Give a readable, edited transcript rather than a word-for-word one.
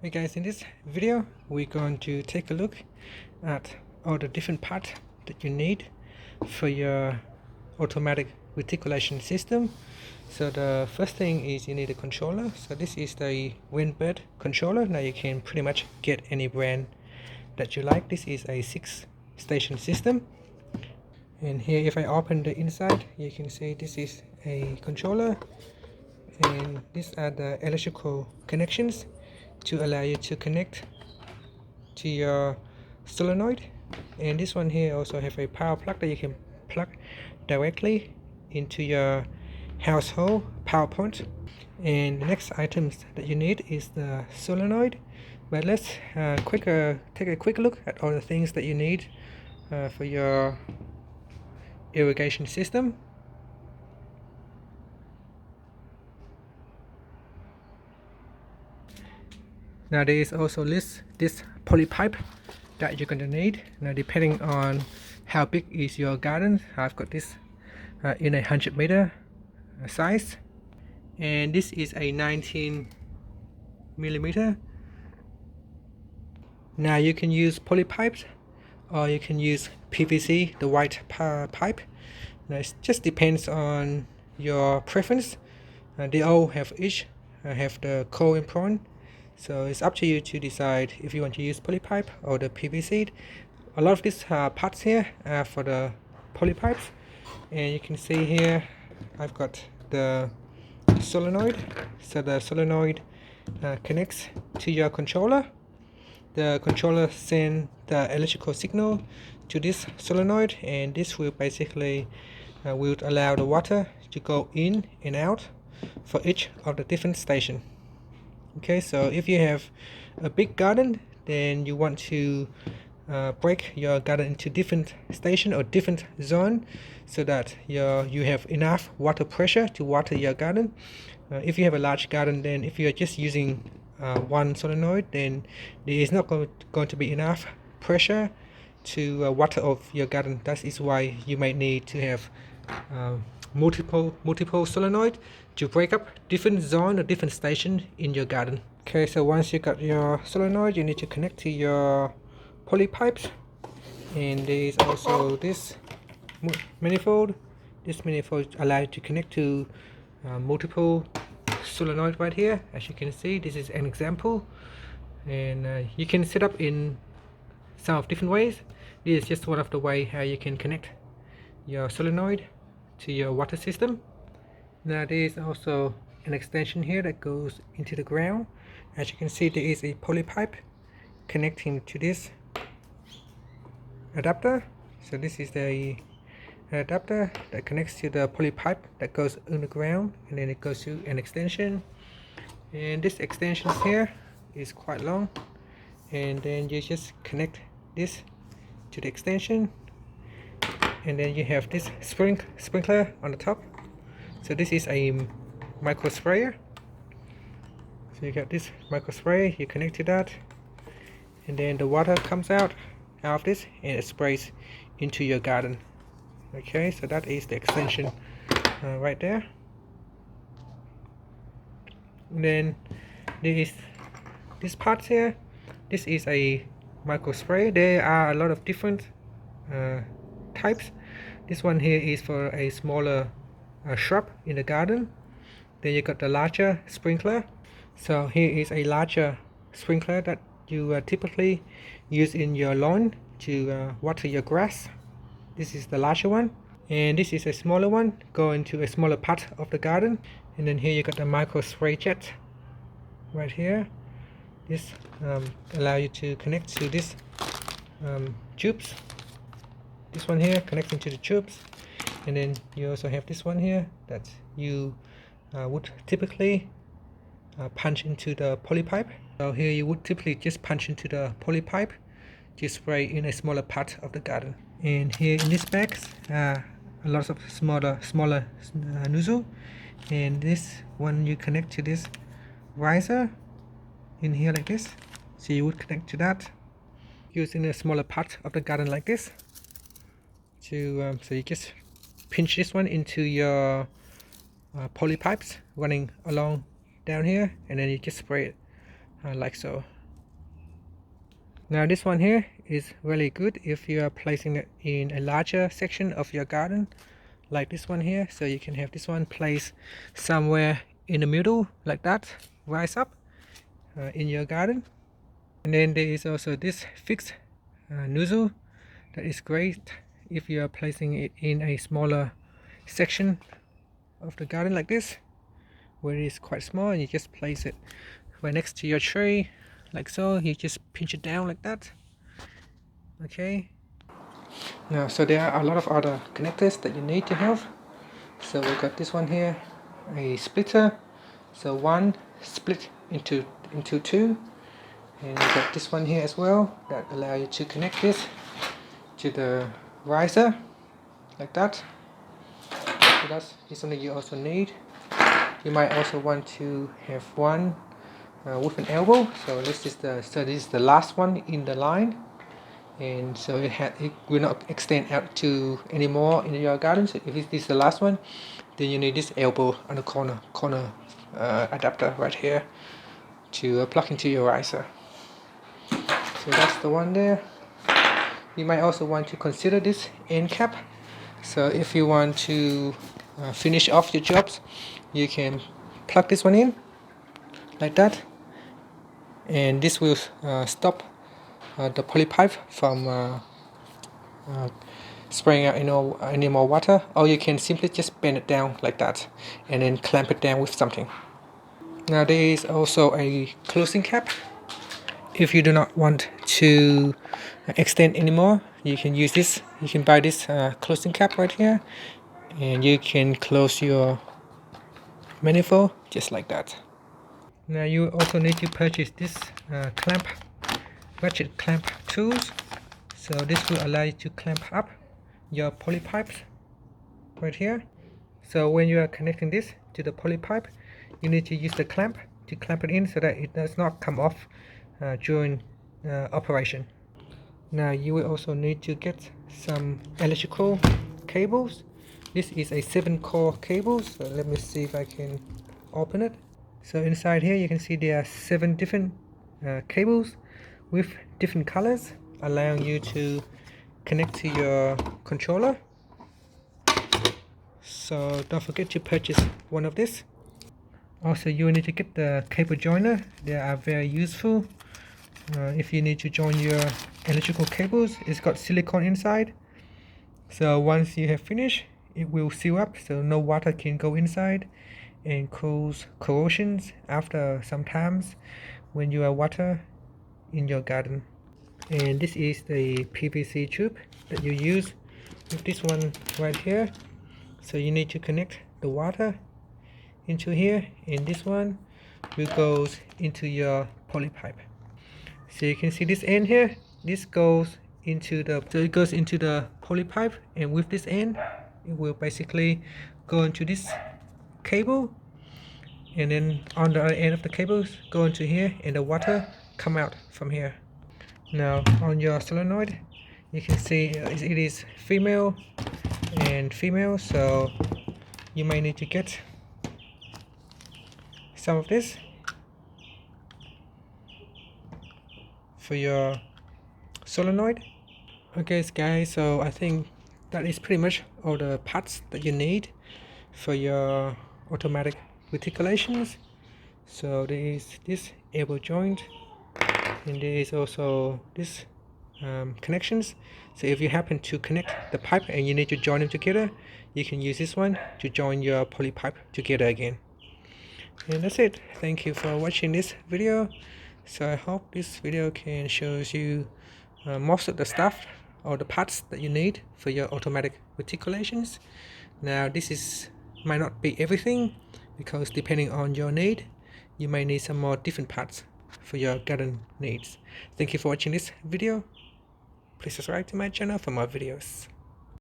Hey guys, in this video we're going to take a look at all the different parts that you need for your automatic reticulation system. So the first thing is you need a controller. So this is the Windbird controller. Now you can pretty much get any brand that you like. This is a 6-station system, and here if I open the inside you can see this is a controller, and these are the electrical connections to allow you to connect to your solenoid. And this one here also have a power plug that you can plug directly into your household power point. And the next items that you need is the solenoid. But let's take a quick look at all the things that you need for your irrigation system. Now there is also this poly pipe that you're going to need. Now depending on how big is your garden, I've got this in a 100-meter size, and this is a 19 millimeter. Now you can use poly pipes or you can use PVC, the white pipe. Now it just depends on your preference. They all have each have the core and prong. So it's up to you to decide if you want to use poly pipe or the PVC. A lot of these parts here are for the poly pipes, and you can see here I've got the solenoid. So the solenoid connects to your controller. The controller sends the electrical signal to this solenoid, and this will basically will allow the water to go in and out for each of the different stations. Okay, so if you have a big garden, then you want to break your garden into different station or different zone so that you have enough water pressure to water your garden. If you have a large garden, then if you are just using one solenoid, then there is not going to be enough pressure to water of your garden. That is why you might need to have multiple solenoid to break up different zone or different station in your garden. Okay, so once you got your solenoid, you need to connect to your poly pipes, and there is also this manifold. This manifold allows you to connect to multiple solenoid right here. As you can see, this is an example, and you can set up in some of different ways. This is just one of the way how you can connect your solenoid to your water system. Now there is also an extension here that goes into the ground. As you can see, there is a poly pipe connecting to this adapter. So this is the adapter that connects to the poly pipe that goes in the ground, and then it goes to an extension. And this extension here is quite long, and then you just connect this to the extension, and then you have this sprinkler on the top. So this is a micro sprayer. So you got this micro sprayer, you connect to that, and then the water comes out of this and it sprays into your garden. Okay, so that is the extension right there. And then there is this part here. This is a micro spray. There are a lot of different types. This one here is for a smaller shrub in the garden. Then you got the larger sprinkler. So here is a larger sprinkler that you typically use in your lawn to water your grass. This is the larger one, and this is a smaller one going to a smaller part of the garden. And then here you got the micro spray jet right here. This allow you to connect to this tubes. This one here connecting to the tubes, and then you also have this one here that you would typically punch into the poly pipe. So here you would typically just punch into the poly pipe to spray in a smaller part of the garden. And here in this bag a lot of smaller nozzle, and this one you connect to this riser in here like this. So you would connect to that using a smaller part of the garden like this. So you just pinch this one into your poly pipes running along down here, and then you just spray it like so. Now this one here is really good if you are placing it in a larger section of your garden, like this one here. So you can have this one placed somewhere in the middle like that, rise up in your garden. And then there is also this fixed nozzle that is great if you are placing it in a smaller section of the garden like this, where it is quite small, and you just place it right next to your tree like so. You just pinch it down like that. Okay, now so there are a lot of other connectors that you need to have. So we've got this one here, a splitter, so one split into two, and we've got this one here as well that allow you to connect this to the riser like that. So that's something you also need. You might also want to have one with an elbow. So this is the last one in the line, and so it will not extend out to any more in your garden. So if this is the last one, then you need this elbow on the corner adapter right here to plug into your riser. So that's the one there. You might also want to consider this end cap. So if you want to finish off your jobs, you can plug this one in like that, and this will stop the poly pipe from spraying out any more water. Or you can simply just bend it down like that and then clamp it down with something. Now there is also a closing cap. If you do not want to extend anymore, you can use this. You can buy this closing cap right here, and you can close your manifold just like that. Now you also need to purchase this ratchet clamp tools. So this will allow you to clamp up your poly pipes right here. So when you are connecting this to the poly pipe, you need to use the clamp to clamp it in so that it does not come off during operation. Now you will also need to get some electrical cables. This is a 7-core cable, so let me see if I can open it. So inside here you can see there are 7 different cables with different colors, allowing you to connect to your controller. So don't forget to purchase one of this. Also you will need to get the cable joiner. They are very useful if you need to join your electrical cables. It's got silicone inside, so once you have finished, it will seal up so no water can go inside and cause corrosions after some times when you are water in your garden. And this is the PVC tube that you use with this one right here. So you need to connect the water into here, and this one will goes into your poly pipe. So you can see this end here, this goes into the poly pipe, and with this end it will basically go into this cable, and then on the other end of the cables go into here, and the water come out from here. Now on your solenoid you can see it is female and female, so you might need to get some of this for your solenoid. Okay guys, so I think that is pretty much all the parts that you need for your automatic reticulations. So there is this elbow joint, and there is also this connections. So if you happen to connect the pipe and you need to join them together, you can use this one to join your poly pipe together again. And that's it. Thank you for watching this video. So I hope this video can show you most of the stuff or the parts that you need for your automatic reticulations. Now this might not be everything, because depending on your need, you may need some more different parts for your garden needs. Thank you for watching this video. Please subscribe to my channel for more videos.